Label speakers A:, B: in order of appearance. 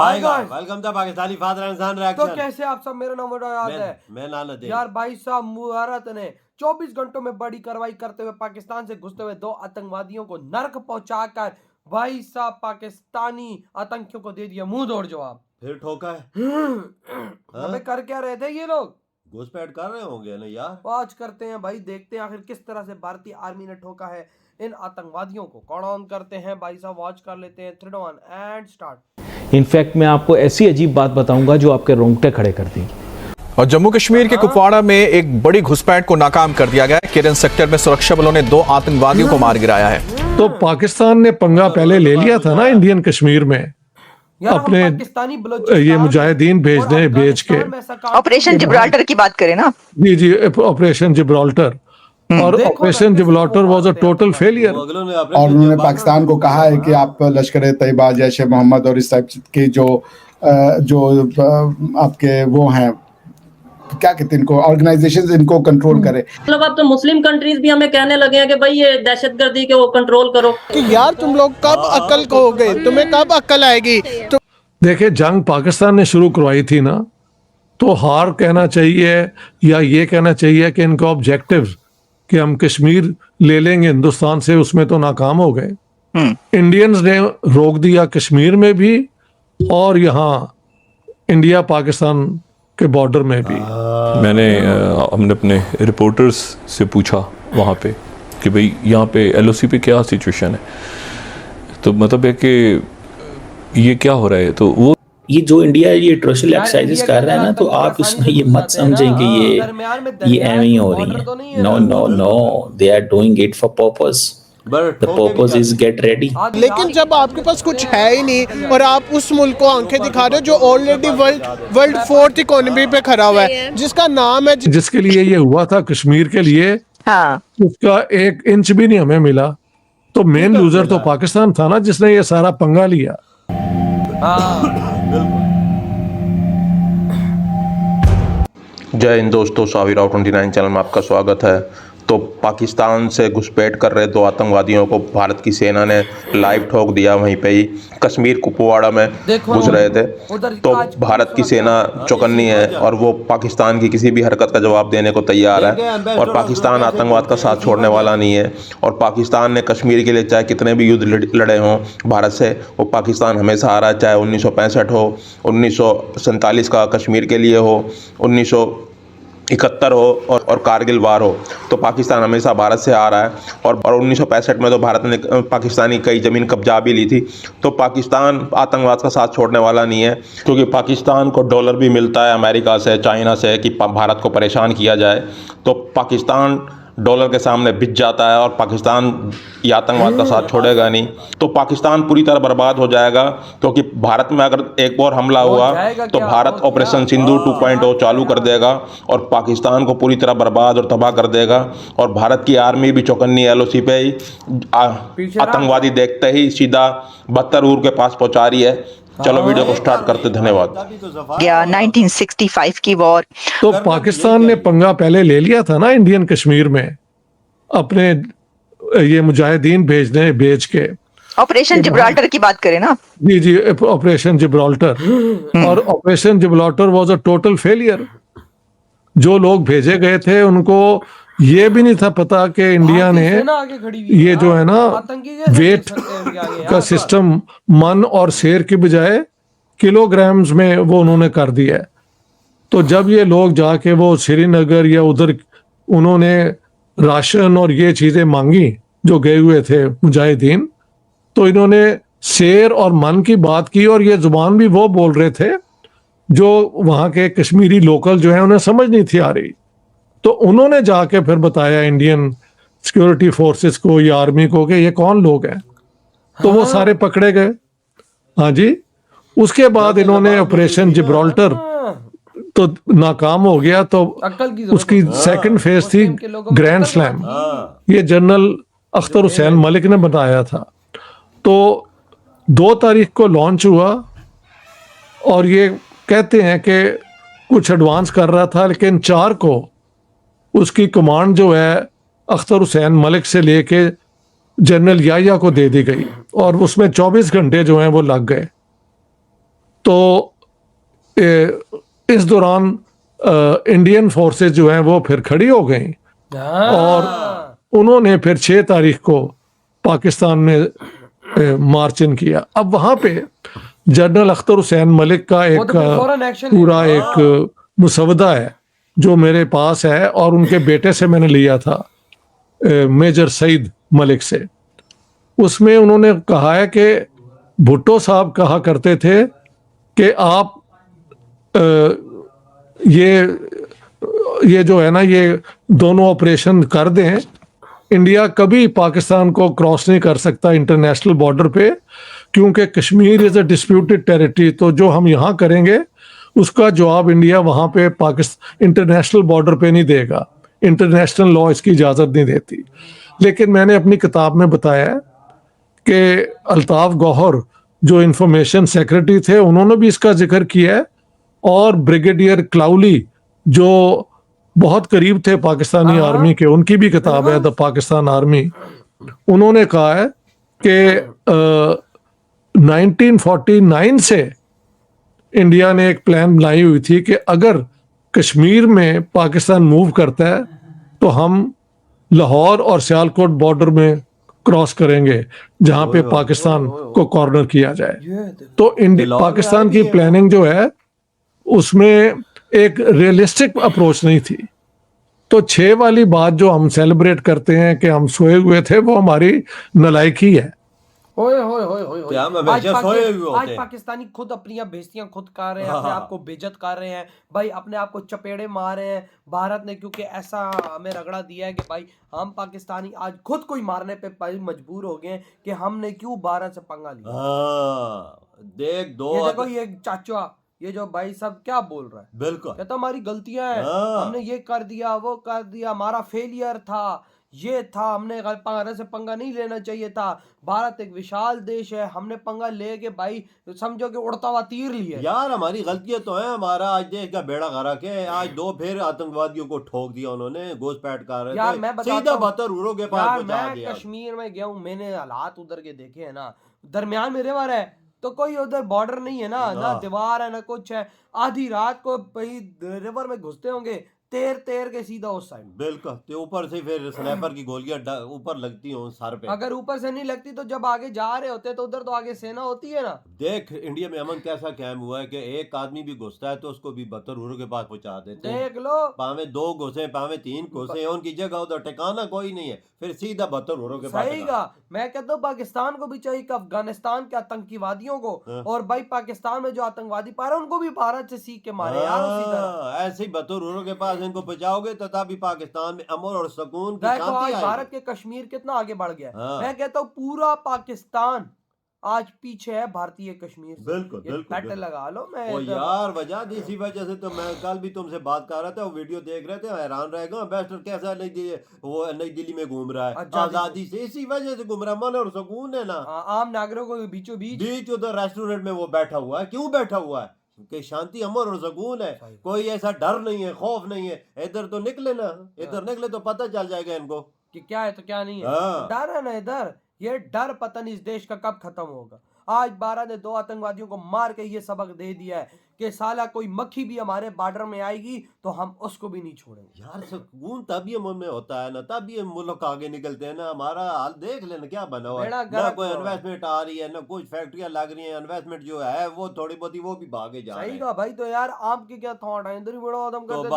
A: Hi
B: guys,
A: welcome to Pakistani father and son
B: तो
A: reaction.
B: कैसे आप सब, मेरा नाम याद है
A: मैं नाना दे
B: यार। भाई साहब, भारत ने 24 घंटों में बड़ी कार्रवाई करते हुए पाकिस्तान से घुसते हुए 2 आतंकवादियों को नर्क पहुंचाकर भाई साहब पाकिस्तानी आतंकियों को दे दिया मुंह तोड़ जवाब।
A: फिर ठोका है।
B: अबे कर क्या रहे थे ये लोग?
A: घुसपैठ कर रहे होंगे ना यार।
B: आज करते हैं भाई, देखते हैं आखिर किस तरह से भारतीय आर्मी ने ठोका है इन आतंकवादियों को। कौन ऑन करते हैं भाई साहब, वॉच कर लेते हैं। 3 1 एंड स्टार्ट।
C: इनफैक्ट मैं आपको ऐसी अजीब बात बताऊंगा जो आपके रोंगटे खड़े कर देगी।
D: और जम्मू कश्मीर के कुपवाड़ा में एक बड़ी घुसपैठ को नाकाम कर दिया गया है। किरन सेक्टर में सुरक्षा बलों ने 2 आतंकवादियों को मार गिराया है।
E: तो पाकिस्तान ने पंगा पहले ले लिया था ना इंडियन कश्मीर में, अपने
B: पाकिस्तानी
E: ये मुजाहिदीन भेज के।
F: ऑपरेशन जिब्राल्टर की बात करें ना।
E: जी ऑपरेशन जिब्राल्टर, और operation Gibraltar was a total failure.
G: और उन्होंने पाकिस्तान को कहा है कि आप लश्कर तैयबा, जैश ए मोहम्मद और इस टाइप के जो आपके वो हैं, क्या कहते हैं इनको, ऑर्गेनाइजेशंस, इनको कंट्रोल करे।
H: मतलब अब तो मुस्लिम कंट्रीज भी हमें कहने लगे हैं कि भाई ये दहशतगर्दी के वो कंट्रोल करो।
I: कि यार तुम लोग कब अक्ल खोगे, तुम्हें कब अक्ल आएगी? तो
E: देखिए, जंग पाकिस्तान ने शुरू करवाई थी ना, तो हार कहना चाहिए या ये कहना चाहिए कि इनका ऑब्जेक्टिव कि हम कश्मीर ले लेंगे हिंदुस्तान से, उसमें तो नाकाम हो गए। इंडियंस ने रोक दिया कश्मीर में भी, और यहाँ इंडिया पाकिस्तान के बॉर्डर में भी।
J: हमने अपने रिपोर्टर्स से पूछा वहाँ पे कि भाई यहाँ पे एलओसी पे क्या सिचुएशन है, तो मतलब है कि ये क्या हो रहा है। तो वो
K: ये जो इंडिया ये ट्रोशल एक्सरसाइजेस कर रहा है ना, तो आप इसमें ये मत समझें कि ये एवं ही हो रही है। No no no, they are doing it for purpose. The purpose is get ready।
I: लेकिन जब आपके पास कुछ है ही नहीं और आप उस मुल्क को आंखें दिखा रहे हो जो ऑलरेडी वर्ल्ड 4th इकोनॉमी पे खड़ा हुआ है, जिसका नाम है,
E: जिसके लिए ये हुआ था कश्मीर के लिए,
F: हाँ।
E: उसका 1 इंच भी नहीं हमें मिला। तो मेन लूजर तो पाकिस्तान था ना, जिसने ये सारा पंगा लिया।
L: जय हिंद दोस्तों, साविराव 29 चैनल में आपका स्वागत है। तो पाकिस्तान से घुसपैठ कर रहे 2 आतंकवादियों को भारत की सेना ने लाइव ठोक दिया। वहीं पे ही कश्मीर कुपवाड़ा में घुस रहे थे, तो भारत की सेना चौकन्नी है और वो पाकिस्तान की किसी भी हरकत का जवाब देने को तैयार है। और पाकिस्तान आतंकवाद का साथ छोड़ने वाला नहीं है। और पाकिस्तान ने कश्मीर के लिए चाहे कितने भी युद्ध लड़े हों भारत से, वो पाकिस्तान हमेशा आ रहा है। चाहे 1965 हो, 1947 का कश्मीर के लिए हो, 1971 हो और कारगिल वार हो, तो पाकिस्तान हमेशा भारत से आ रहा है। और 1965 में तो भारत ने पाकिस्तानी कई ज़मीन कब्जा भी ली थी। तो पाकिस्तान आतंकवाद का साथ छोड़ने वाला नहीं है, क्योंकि पाकिस्तान को डॉलर भी मिलता है अमेरिका से, चाइना से, कि भारत को परेशान किया जाए। तो पाकिस्तान डॉलर के सामने बिक जाता है और पाकिस्तान ये आतंकवाद का साथ छोड़ेगा नहीं। तो पाकिस्तान पूरी तरह बर्बाद हो जाएगा, क्योंकि भारत में अगर एक और हमला हुआ तो भारत ऑपरेशन सिंदूर 2.0 चालू कर देगा और पाकिस्तान को पूरी तरह बर्बाद और तबाह कर देगा। और भारत की आर्मी भी चौकन्नी एलओसी पे ही आतंकवादी देखते ही सीधा बत्तरूर के पास पहुंचा रही है। चलो वीडियो को स्टार्ट करते, धन्यवाद।
F: 1965 की वॉर।
E: तो पाकिस्तान ने पंगा पहले ले लिया था ना इंडियन कश्मीर में, अपने ये मुजाहिदीन भेज के।
F: ऑपरेशन जिब्राल्टर की बात करें ना।
E: जी ऑपरेशन जिब्राल्टर, और operation Gibraltar was a total failure. जो लोग भेजे गए थे उनको ये भी नहीं था पता कि इंडिया ने ये जो है ना वेट का सिस्टम मन और शेर की बजाय किलोग्राम्स में वो उन्होंने कर दिया है। तो जब ये लोग जाके वो श्रीनगर या उधर उन्होंने राशन और ये चीज़ें मांगी जो गए हुए थे मुजाहिदीन, तो इन्होंने शेर और मन की बात की, और ये जुबान भी वो बोल रहे थे जो वहाँ के कश्मीरी लोकल जो है उन्हें समझ नहीं थी आ रही। तो उन्होंने जाके फिर बताया इंडियन सिक्योरिटी फोर्सेस को या आर्मी को कि ये कौन लोग हैं। तो वो सारे पकड़े गए। हाँ जी, उसके बाद इन्होंने ऑपरेशन जिब्राल्टर तो नाकाम हो गया। तो उसकी सेकंड फेज थी ग्रैंड स्लैम। ये जनरल अख्तर हुसैन मलिक ने बताया था। तो 2 तारीख को लॉन्च हुआ, और ये कहते हैं कि कुछ एडवांस कर रहा था, लेकिन 4 को उसकी कमांड जो है अख्तर हुसैन मलिक से लेके जनरल याहिया को दे दी गई, और उसमें 24 घंटे जो हैं वो लग गए। तो इस दौरान इंडियन फोर्सेज जो हैं वो फिर खड़ी हो गई और उन्होंने फिर 6 तारीख को पाकिस्तान में मार्च इन किया। अब वहाँ पे जनरल अख्तर हुसैन मलिक का एक पूरा एक मुसवदा है जो मेरे पास है और उनके बेटे से मैंने लिया था, मेजर सईद मलिक से। उसमें उन्होंने कहा है कि भुट्टो साहब कहा करते थे कि आप ये जो है ना, ये दोनों ऑपरेशन कर दें, इंडिया कभी पाकिस्तान को क्रॉस नहीं कर सकता इंटरनेशनल बॉर्डर पे, क्योंकि Kashmir is a disputed territory. तो जो हम यहाँ करेंगे उसका जवाब इंडिया वहाँ पे पाकिस्तान इंटरनेशनल बॉर्डर पे नहीं देगा, इंटरनेशनल लॉ इसकी इजाज़त नहीं देती। लेकिन मैंने अपनी किताब में बताया कि अल्ताफ गौहर जो इंफॉर्मेशन सेक्रेटरी थे उन्होंने भी इसका जिक्र किया है, और ब्रिगेडियर क्लाउली जो बहुत करीब थे पाकिस्तानी आर्मी के, उनकी भी किताब है द पाकिस्तान आर्मी। उन्होंने कहा है कि 1949 से इंडिया ने एक प्लान बनाई हुई थी कि अगर कश्मीर में पाकिस्तान मूव करता है तो हम लाहौर और सियालकोट बॉर्डर में क्रॉस करेंगे जहां पे पाकिस्तान को कॉर्नर किया जाए। तो पाकिस्तान की प्लानिंग जो है उसमें एक रियलिस्टिक अप्रोच नहीं थी। तो 6 वाली बात जो हम सेलिब्रेट करते हैं कि हम सोए हुए थे, वो हमारी नालायकी है।
B: आज पाकिस्तानी खुद अपनी बेइज्जतियां खुद कर रहे हैं, अपने आप को बेइज्जत कर रहे हैं भाई, अपने आप को चपेड़े मार रहे हैं भारत ने, क्योंकि ऐसा हमें रगड़ा दिया है कि भाई हम पाकिस्तानी आज खुद कोई मारने पे भाई मजबूर हो गए कि हमने क्यों भारत से पंगा लिया। देखो ये चाचा, ये जो भाई सब क्या बोल रहा है,
A: बिल्कुल
B: कहता हमारी गलतियां हैं, हमने ये कर दिया वो कर दिया, हमारा फेलियर था, ये था, हमने भारत से पंगा नहीं लेना चाहिए था, भारत एक विशाल देश है, हमने पंगा लेके भाई समझो कि उड़ता हुआ तीर लिया।
A: यार हमारी गलतियां तो है, हमारा आज देश का बेड़ा गर्क है। आज 2 फिर आतंकवादियों को ठोक दिया उन्होंने, घुसपैठ कर रहे
B: यार
A: थे,
B: मैं
A: सीधा बतरूरों के पास पहुंचा
B: मैं
A: दिया।
B: कश्मीर में गया हूँ, मैंने हालात उधर के देखे हैं ना, दरमियान में रिवर है तो कोई उधर बॉर्डर नहीं है ना दीवार है ना कुछ है, आधी रात को भाई रिवर में घुसते होंगे तैर के सीधा उस साइड।
A: बिल्कुल, तो ऊपर से फिर स्नाइपर की गोलियां ऊपर लगती हो सर पे।
B: अगर ऊपर से नहीं लगती तो जब आगे जा रहे होते तो उधर तो आगे सेना होती है ना।
A: देख इंडिया में अमन कैसा कायम हुआ है कि एक आदमी भी घुसता है तो उसको भी बतरूरों के पास पहुंचा देते हैं।
B: देख लो,
A: पावे 2 घुसे पावे 3 घुसे, उनकी जगह उधर ठिकाना कोई नहीं है, फिर सीधा बतरूरों के पास।
B: सही का मैं कहता हूँ पाकिस्तान को भी चाहिए कि अफगानिस्तान के आतंकवादियों को और भाई पाकिस्तान में जो आतंकवादी पा रहे हैं उनको भी भारत से सीख के मारे यार उसी तरह।
A: ऐसे ही बतरूरों के पास इनको पहुंचाओगे तो तभी पाकिस्तान में अमन और सुकून की
B: देखो
A: शांति
B: आज
A: आएगी।
B: भारत के कश्मीर कितना आगे बढ़ गया। मैं कहता हूँ पूरा पाकिस्तान आज पीछे है भारतीय कश्मीर से।
A: बिल्कुल बिल्कुल
B: पैट लगा लो। मैं
A: ओ यार वजह इसी वजह से तो मैं कल भी तुमसे बात कर रहा था, वो वीडियो देख रहे थे, हैरान रह गया बेस्टर कैसा नई दिल्ली में घूम रहा है आजादी से, इसी वजह से घूम रहा है, मन और सुकून है ना।
B: आम नागरिकों के बीचों बीच
A: उधर रेस्टोरेंट में वो बैठा हुआ है, क्यों बैठा हुआ है कि शांति अमन और सुकून है, कोई ऐसा डर नहीं है, खौफ नहीं है। इधर तो निकले ना, इधर निकले तो पता चल जाएगा इनको
B: कि क्या है तो क्या नहीं है। डर है ना इधर, ये डर पता नहीं इस देश का कब खत्म होगा। आज भारत ने 2 आतंकवादियों को मार के ये सबक दे दिया है कि साला कोई मक्खी भी हमारे बॉर्डर में आएगी तो हम उसको भी नहीं छोड़ेंगे।
A: यार सुकून तभी मन में होता है ना, तभी हम मुल्क आगे निकलते हैं ना। हमारा हाल देख लेना क्या बना हुआ है, ना कोई इन्वेस्टमेंट आ रही है, ना कुछ फैक्ट्रियां लग रही है, इन्वेस्टमेंट जो है वो थोड़ी बहुत वो भी भागे जा रहे हैं।
B: सही कहा भाई। तो यार आपके क्या थॉट है, इधर ही बड़ा आदम करते